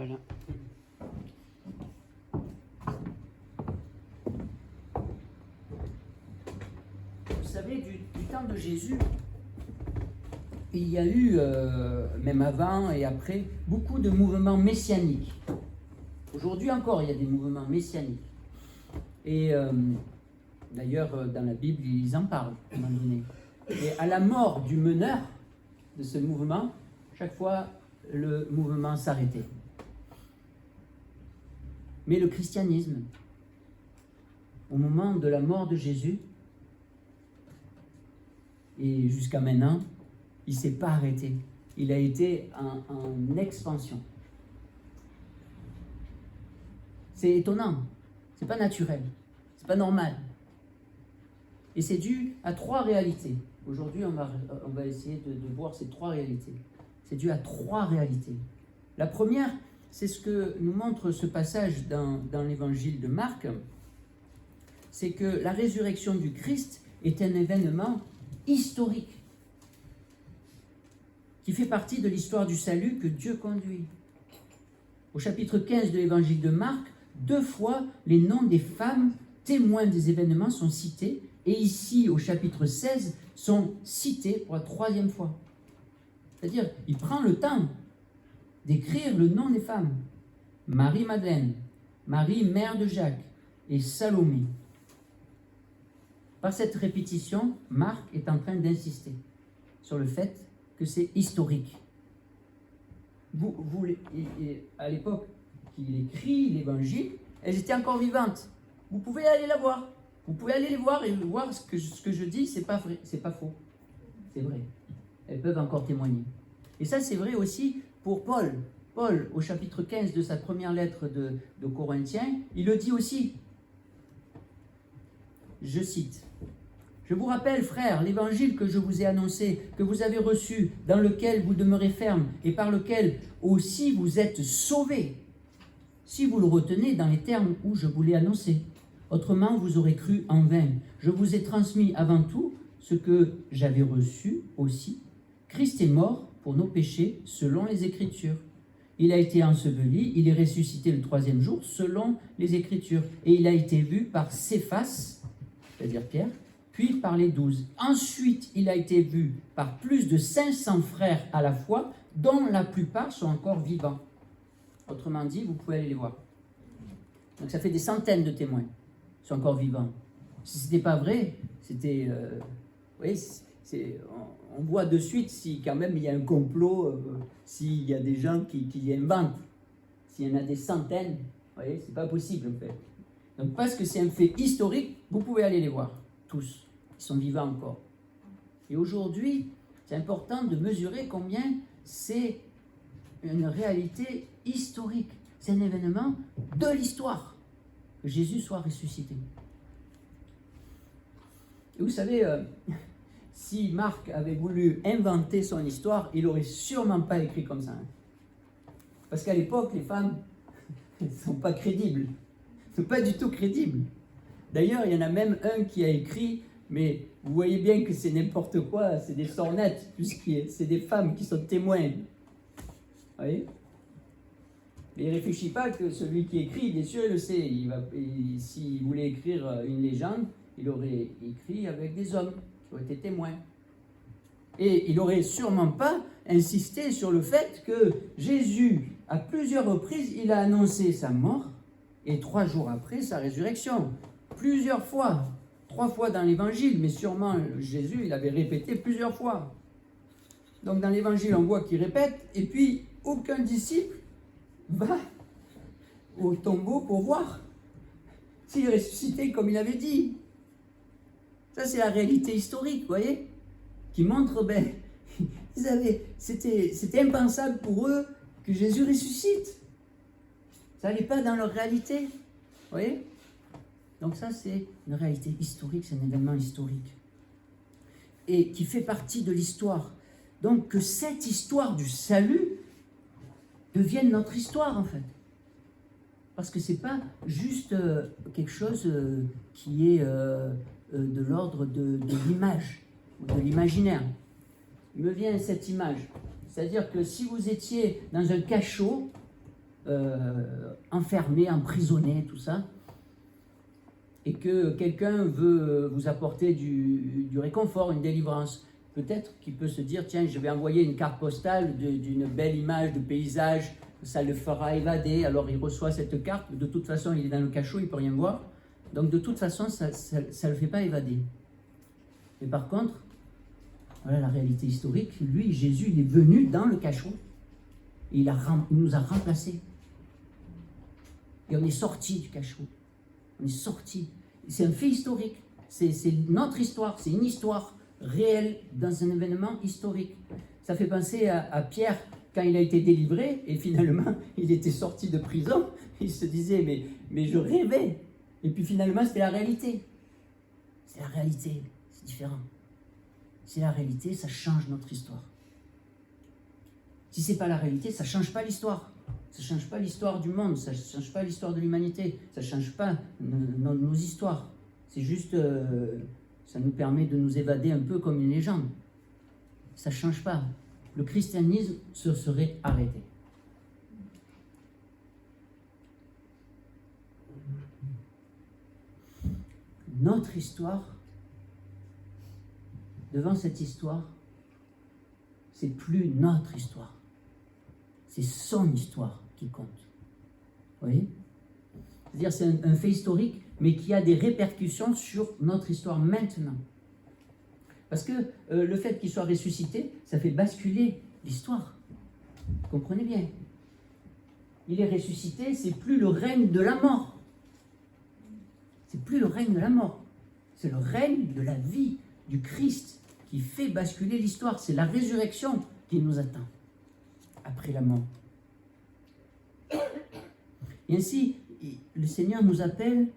Voilà. Vous savez, du temps de Jésus, il y a eu, même avant et après, beaucoup de mouvements messianiques. Aujourd'hui encore, il y a des mouvements messianiques. Et d'ailleurs, dans la Bible, ils en parlent à un moment donné. Et à la mort du meneur de ce mouvement, chaque fois, le mouvement s'arrêtait. Mais le christianisme, au moment de la mort de Jésus, et jusqu'à maintenant, il ne s'est pas arrêté. Il a été en expansion. C'est étonnant, c'est pas naturel, c'est pas normal. Et c'est dû à trois réalités. Aujourd'hui, on va essayer de voir ces trois réalités. C'est dû à trois réalités. La première, c'est ce que nous montre ce passage dans l'évangile de Marc, c'est que la résurrection du Christ est un événement historique qui fait partie de l'histoire du salut que Dieu conduit. Au chapitre 15 de l'évangile de Marc, 2 fois les noms des femmes témoins des événements sont cités, et ici au chapitre 16 sont cités pour la 3e fois. C'est-à-dire, il prend le temps d'écrire le nom des femmes. Marie-Madeleine, Marie, mère de Jacques, et Salomé. Par cette répétition, Marc est en train d'insister sur le fait que c'est historique. À l'époque qu'il écrit l'évangile, elles étaient encore vivantes. Vous pouvez aller la voir. Vous pouvez aller les voir et voir ce que je dis, c'est pas vrai, c'est pas faux. C'est vrai. Elles peuvent encore témoigner. Et ça, c'est vrai aussi pour Paul. Paul, au chapitre 15 de sa première lettre de Corinthiens, il le dit aussi. Je cite. Je vous rappelle, frères, l'évangile que je vous ai annoncé, que vous avez reçu, dans lequel vous demeurez ferme et par lequel aussi vous êtes sauvés, si vous le retenez dans les termes où je vous l'ai annoncé. Autrement, vous aurez cru en vain. Je vous ai transmis avant tout ce que j'avais reçu aussi. Christ est mort pour nos péchés selon les Écritures. Il a été enseveli, il est ressuscité le 3e jour selon les Écritures. Et il a été vu par Céphas, c'est-à-dire Pierre, puis par les 12. Ensuite, il a été vu par plus de 500 frères à la fois, dont la plupart sont encore vivants. Autrement dit, vous pouvez aller les voir. Donc ça fait des centaines de témoins qui sont encore vivants. Si ce n'était pas vrai, c'était... on voit de suite si quand même il y a un complot, s'il y a des gens qui inventent. S'il y en a des centaines, vous voyez, c'est pas possible en fait. Donc parce que c'est un fait historique, vous pouvez aller les voir, tous. Ils sont vivants encore. Et aujourd'hui, c'est important de mesurer combien c'est une réalité historique. C'est un événement de l'histoire, que Jésus soit ressuscité. Et vous savez, si Marc avait voulu inventer son histoire, il n'aurait sûrement pas écrit comme ça. Parce qu'à l'époque, les femmes ne sont pas crédibles. Elles ne sont pas du tout crédibles. D'ailleurs, il y en a même un qui a écrit, mais vous voyez bien que c'est n'importe quoi, c'est des sornettes, puisque c'est des femmes qui sont témoins. Vous voyez ? Mais il ne réfléchit pas que celui qui écrit, bien sûr, il le sait. S'il voulait écrire une légende, il aurait écrit avec des hommes qui ont été témoins. Et il n'aurait sûrement pas insisté sur le fait que Jésus, à plusieurs reprises, il a annoncé sa mort et 3 jours après sa résurrection. Plusieurs fois. 3 fois dans l'évangile, mais sûrement Jésus, il avait répété plusieurs fois. Donc dans l'évangile, on voit qu'il répète, et puis aucun disciple va au tombeau pour voir s'il est ressuscité comme il avait dit. Ça, c'est la réalité historique, vous voyez, qui montre, c'était impensable pour eux que Jésus ressuscite. Ça n'allait pas dans leur réalité, vous voyez. Donc ça, c'est une réalité historique, c'est un événement historique. Et qui fait partie de l'histoire. Donc que cette histoire du salut devienne notre histoire, en fait. Parce que ce n'est pas juste quelque chose qui est de l'ordre de l'image, ou de l'imaginaire. Il me vient cette image. C'est-à-dire que si vous étiez dans un cachot, enfermé, emprisonné, tout ça, et que quelqu'un veut vous apporter du réconfort, une délivrance. Peut-être qu'il peut se dire, tiens, je vais envoyer une carte postale d'une belle image de paysage, ça le fera évader. Alors il reçoit cette carte, de toute façon il est dans le cachot, il ne peut rien voir. Donc de toute façon, ça ne le fait pas évader. Mais par contre, voilà la réalité historique, lui, Jésus, il est venu dans le cachot, et il nous a remplacés. Et on est sorti du cachot. On est sorti. C'est un fait historique. C'est notre histoire, c'est une histoire réelle dans un événement historique. Ça fait penser à Pierre quand il a été délivré et finalement il était sorti de prison. Il se disait mais je rêvais. Et puis finalement c'était la réalité. C'est la réalité, c'est différent. C'est la réalité, ça change notre histoire. Si c'est pas la réalité, ça change pas l'histoire. Ça change pas l'histoire du monde, ça change pas l'histoire de l'humanité, ça change pas nos histoires. C'est juste ça nous permet de nous évader un peu comme une légende. Ça ne change pas. Le christianisme se serait arrêté. Notre histoire, devant cette histoire, c'est plus notre histoire. C'est son histoire qui compte. Vous voyez ? C'est-à-dire c'est un fait historique, mais qui a des répercussions sur notre histoire maintenant. Parce que le fait qu'il soit ressuscité, ça fait basculer l'histoire. Vous comprenez bien. Il est ressuscité, c'est plus le règne de la mort. C'est plus le règne de la mort. C'est le règne de la vie, du Christ, qui fait basculer l'histoire. C'est la résurrection qui nous attend après la mort. Et ainsi, le Seigneur nous appelle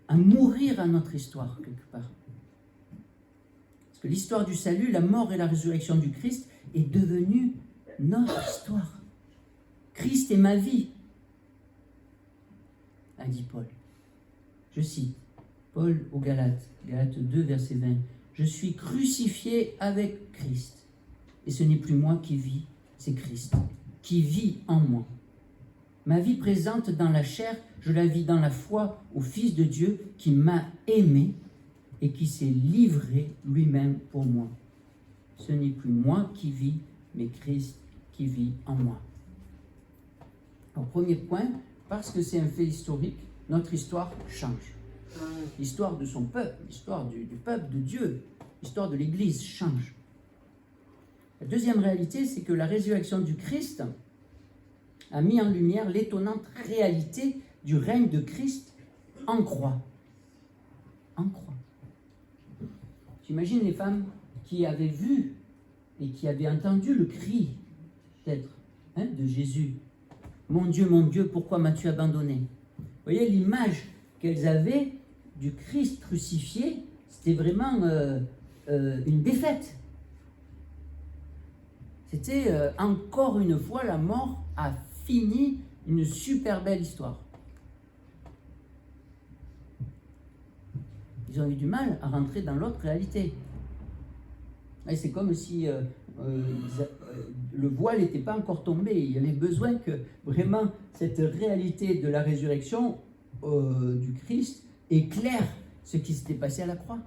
à mourir à notre histoire, quelque part. Parce que l'histoire du salut, la mort et la résurrection du Christ est devenue notre histoire. Christ est ma vie, a dit Paul. Je cite Paul aux Galates, Galates 2, verset 20. « Je suis crucifié avec Christ, et ce n'est plus moi qui vis, c'est Christ qui vit en moi. Ma vie présente dans la chair, je la vis dans la foi au Fils de Dieu qui m'a aimé et qui s'est livré lui-même pour moi. Ce n'est plus moi qui vis, mais Christ qui vit en moi. » Alors, premier point, parce que c'est un fait historique, notre histoire change. L'histoire de son peuple, l'histoire du peuple de Dieu, l'histoire de l'Église change. La deuxième réalité, c'est que la résurrection du Christ a mis en lumière l'étonnante réalité du règne de Christ en croix. En croix. J'imagine les femmes qui avaient vu et qui avaient entendu le cri, peut-être, de Jésus. « Mon Dieu, pourquoi m'as-tu abandonné ?» Vous voyez, l'image qu'elles avaient du Christ crucifié, c'était vraiment une défaite. C'était encore une fois, la mort a fini une super belle histoire. Ils ont eu du mal à rentrer dans l'autre réalité. Et c'est comme si le voile n'était pas encore tombé. Il y avait besoin que vraiment cette réalité de la résurrection du Christ éclaire ce qui s'était passé à la croix.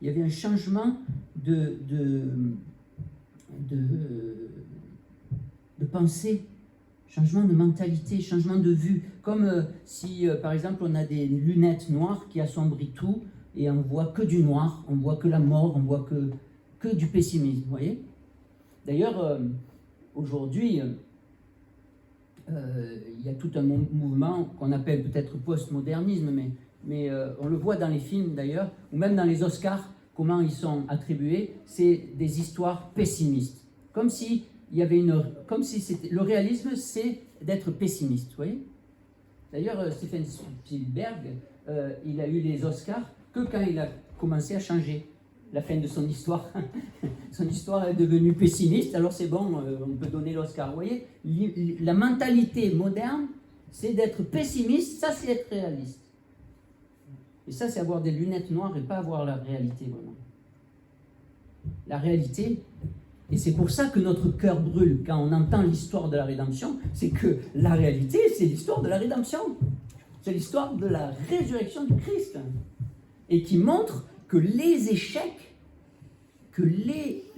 Il y avait un changement de pensée, changement de mentalité, changement de vue. Comme si, par exemple, on a des lunettes noires qui assombrissent tout et on voit que du noir, on voit que la mort, on voit que du pessimisme, vous voyez. D'ailleurs, aujourd'hui, il y a tout un mouvement qu'on appelle peut-être postmodernisme, mais on le voit dans les films d'ailleurs, ou même dans les Oscars, comment ils sont attribués, c'est des histoires pessimistes. Comme si il y avait le réalisme, c'est d'être pessimiste, vous voyez. D'ailleurs, Steven Spielberg, il a eu les Oscars que quand il a commencé à changer la fin de son histoire. Son histoire est devenue pessimiste, alors c'est bon, on peut donner l'Oscar. Vous voyez, la mentalité moderne, c'est d'être pessimiste, ça c'est être réaliste. Et ça, c'est avoir des lunettes noires et pas avoir la réalité, vraiment. La réalité, Et c'est pour ça que notre cœur brûle quand on entend l'histoire de la rédemption. C'est que la réalité, c'est l'histoire de la rédemption. C'est l'histoire de la résurrection du Christ. Et qui montre que les échecs, que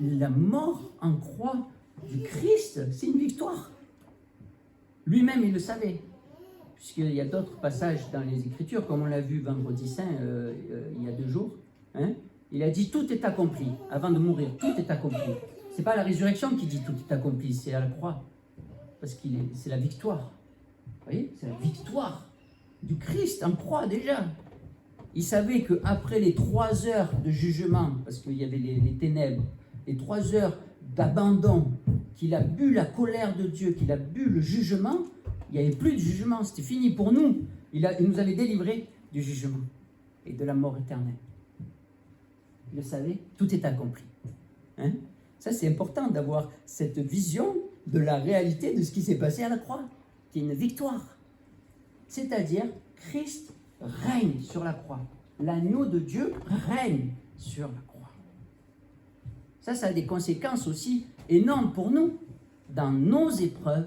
la mort en croix du Christ, c'est une victoire. Lui-même, il le savait. Puisqu'il y a d'autres passages dans les Écritures, comme on l'a vu vendredi saint, il y a 2 jours. Il a dit « tout est accompli ». Avant de mourir, tout est accompli. Ce n'est pas la résurrection qui dit « tout est accompli », c'est à la croix. Parce que c'est la victoire. Vous voyez, c'est la victoire du Christ en croix déjà. Il savait qu'après les 3 heures de jugement, parce qu'il y avait les ténèbres, les 3 heures d'abandon, qu'il a bu la colère de Dieu, qu'il a bu le jugement, il n'y avait plus de jugement, c'était fini pour nous. Il nous avait délivrés du jugement et de la mort éternelle. Vous le savez, tout est accompli. Ça, c'est important d'avoir cette vision de la réalité de ce qui s'est passé à la croix, qui est une victoire. C'est-à-dire, Christ règne sur la croix. L'agneau de Dieu règne sur la croix. Ça a des conséquences aussi énormes pour nous, dans nos épreuves,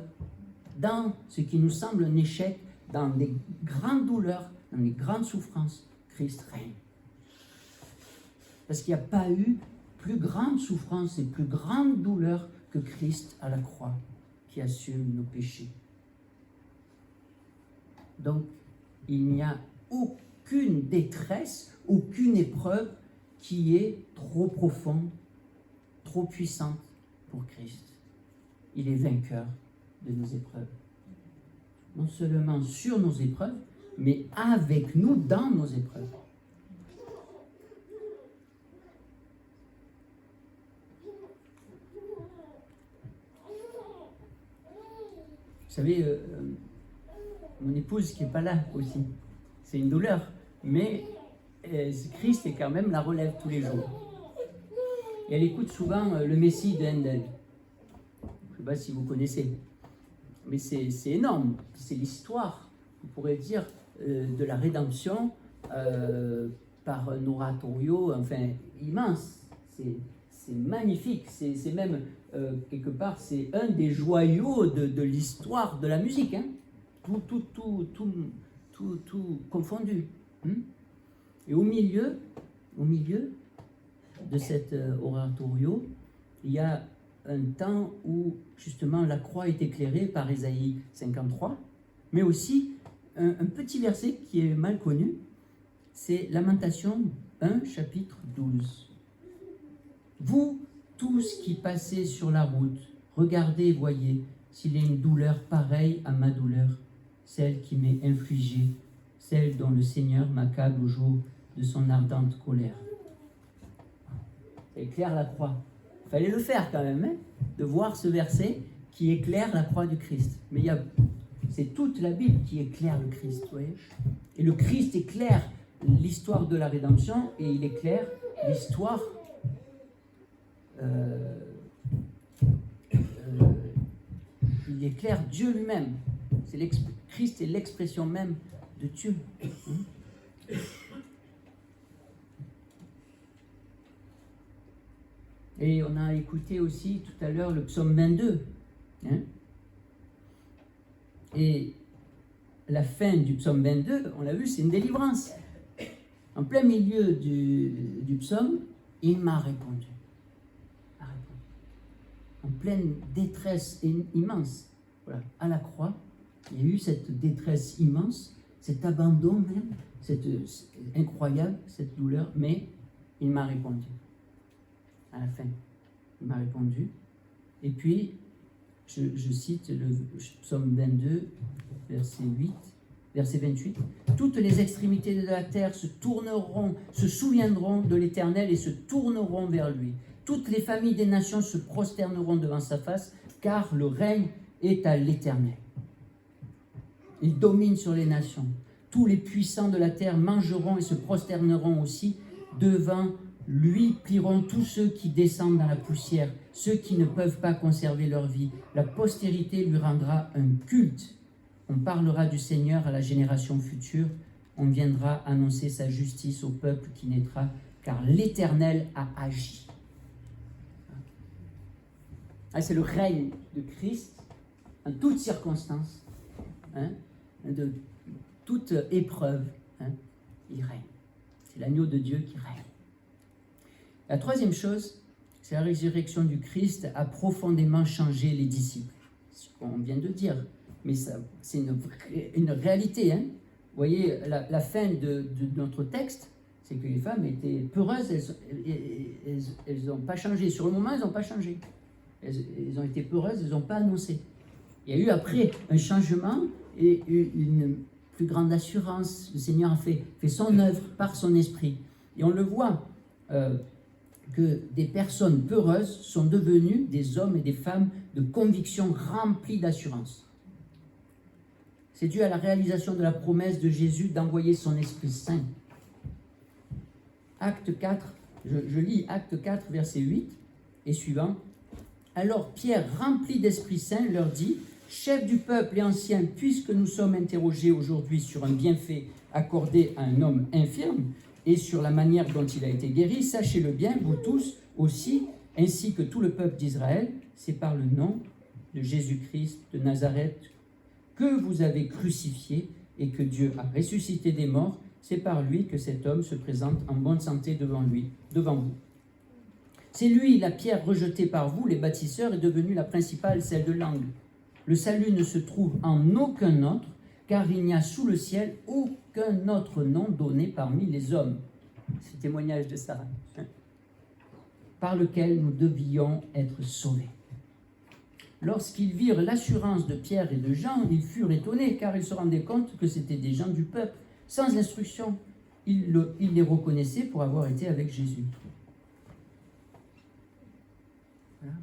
dans ce qui nous semble un échec, dans les grandes douleurs, dans les grandes souffrances. Christ règne. Parce qu'il n'y a pas eu plus grande souffrance et plus grande douleur que Christ à la croix, qui assume nos péchés. Donc, il n'y a aucune détresse, aucune épreuve qui est trop profonde, trop puissante pour Christ. Il est vainqueur de nos épreuves. Non seulement sur nos épreuves, mais avec nous dans nos épreuves. Vous savez, mon épouse qui n'est pas là aussi, c'est une douleur, mais Christ est quand même la relève tous les jours. Et elle écoute souvent le Messie de Handel. Je ne sais pas si vous connaissez, mais c'est énorme. C'est l'histoire, vous pourrez dire, de la rédemption par un oratorio, enfin, immense. C'est magnifique, c'est même, quelque part, c'est un des joyaux de l'histoire de la musique. Tout confondu. Et au milieu de cet oratorio, il y a un temps où justement la croix est éclairée par Ésaïe 53, mais aussi un petit verset qui est mal connu, c'est Lamentation 1, chapitre 12. Vous, tous qui passez sur la route, regardez et voyez s'il y a une douleur pareille à ma douleur, celle qui m'est infligée, celle dont le Seigneur m'accable au jour de son ardente colère. Ça éclaire la croix. Il fallait le faire quand même, de voir ce verset qui éclaire la croix du Christ. Mais c'est toute la Bible qui éclaire le Christ, vous voyez. Et le Christ éclaire l'histoire de la rédemption et il éclaire l'histoire il éclaire Dieu lui-même. Christ est l'expression même de Dieu. Et on a écouté aussi tout à l'heure le psaume 22. Et la fin du psaume 22, on l'a vu, c'est une délivrance. En plein milieu du psaume, il m'a répondu. En pleine détresse immense. Voilà. À la croix, il y a eu cette détresse immense, cet abandon même, incroyable, cette douleur, mais il m'a répondu. À la fin, il m'a répondu. Et puis, je cite le psaume 22, verset 28. Toutes les extrémités de la terre se souviendront de l'Éternel et se tourneront vers lui. Toutes les familles des nations se prosterneront devant sa face, car le règne est à l'Éternel. Il domine sur les nations. Tous les puissants de la terre mangeront et se prosterneront aussi. Devant lui plieront tous ceux qui descendent dans la poussière, ceux qui ne peuvent pas conserver leur vie. La postérité lui rendra un culte. On parlera du Seigneur à la génération future. On viendra annoncer sa justice au peuple qui naîtra, car l'Éternel a agi. Ah, c'est le règne de Christ en toutes circonstances, hein, de toute épreuve. Hein, il règne. C'est l'agneau de Dieu qui règne. La troisième chose, c'est la résurrection du Christ a profondément changé les disciples. C'est ce qu'on vient de dire, mais c'est une réalité. Hein. Vous voyez, la fin de notre texte, c'est que les femmes étaient peureuses, elles n'ont pas changé. Sur le moment, elles n'ont pas changé. Elles ont été peureuses, elles n'ont pas annoncé. Il y a eu après un changement et une plus grande assurance. Le Seigneur a fait son œuvre par son esprit. Et on le voit que des personnes peureuses sont devenues des hommes et des femmes de conviction remplis d'assurance. C'est dû à la réalisation de la promesse de Jésus d'envoyer son Esprit Saint. Acte 4, je lis Acte 4, verset 8 et suivant. Alors Pierre, rempli d'Esprit Saint, leur dit, « Chef du peuple et anciens, puisque nous sommes interrogés aujourd'hui sur un bienfait accordé à un homme infirme et sur la manière dont il a été guéri, sachez-le bien, vous tous aussi, ainsi que tout le peuple d'Israël, c'est par le nom de Jésus-Christ de Nazareth que vous avez crucifié et que Dieu a ressuscité des morts. C'est par lui que cet homme se présente en bonne santé devant vous. C'est lui, la pierre rejetée par vous, les bâtisseurs, est devenue la principale, celle de l'angle. Le salut ne se trouve en aucun autre, car il n'y a sous le ciel aucun autre nom donné parmi les hommes. » C'est le témoignage de Sarah. Par lequel nous devions être sauvés. Lorsqu'ils virent l'assurance de Pierre et de Jean, ils furent étonnés, car ils se rendaient compte que c'étaient des gens du peuple. Sans instruction, ils les reconnaissaient pour avoir été avec Jésus. Voilà.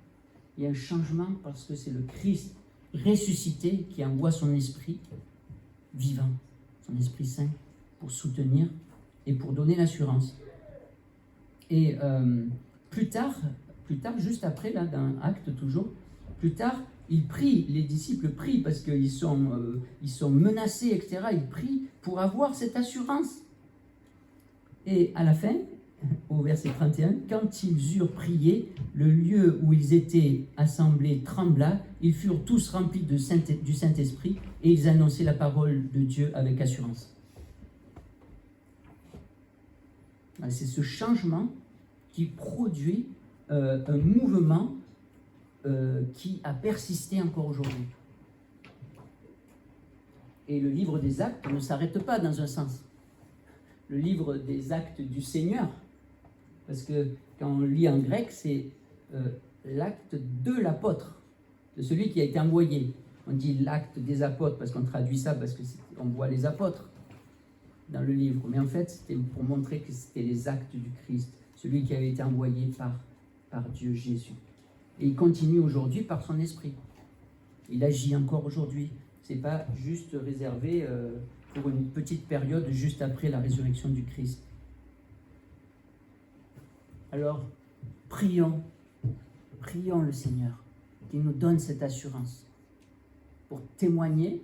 Il y a un changement parce que c'est le Christ ressuscité qui envoie son esprit vivant, son Esprit Saint, pour soutenir et pour donner l'assurance. Et plus tard, juste après, là, dans Actes toujours, plus tard, ils prient, les disciples prient parce qu'ils sont menacés, etc. Ils prient pour avoir cette assurance. Et à la fin, au verset 31, quand ils eurent prié, le lieu où ils étaient assemblés trembla, ils furent tous remplis du Saint-Esprit et ils annonçaient la parole de Dieu avec assurance. C'est ce changement qui produit un mouvement qui a persisté encore aujourd'hui. Et le livre des actes ne s'arrête pas dans un sens. Le livre des actes du Seigneur, parce que quand on lit en grec, c'est l'acte de l'apôtre, de celui qui a été envoyé. On dit l'acte des apôtres parce qu'on traduit ça, parce qu'on voit les apôtres dans le livre. Mais en fait, c'était pour montrer que c'était les actes du Christ, celui qui avait été envoyé par Dieu Jésus. Et il continue aujourd'hui par son esprit. Il agit encore aujourd'hui. Ce n'est pas juste réservé pour une petite période juste après la résurrection du Christ. Alors, prions le Seigneur, qu'il nous donne cette assurance pour témoigner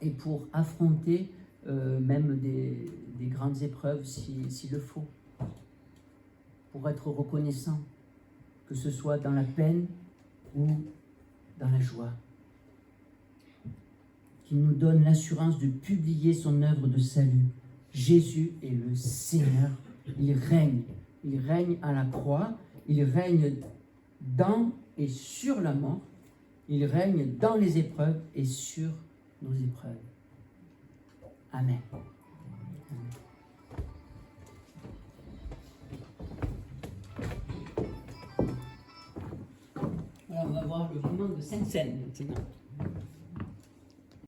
et pour affronter même des grandes épreuves s'il le faut, pour être reconnaissant, que ce soit dans la peine ou dans la joie. Qu'il nous donne l'assurance de publier son œuvre de salut. Jésus est le Seigneur, il règne à la croix, il règne dans et sur la mort, il règne dans les épreuves et sur nos épreuves. Amen. Alors, on va voir le moment de Sainte Seine maintenant.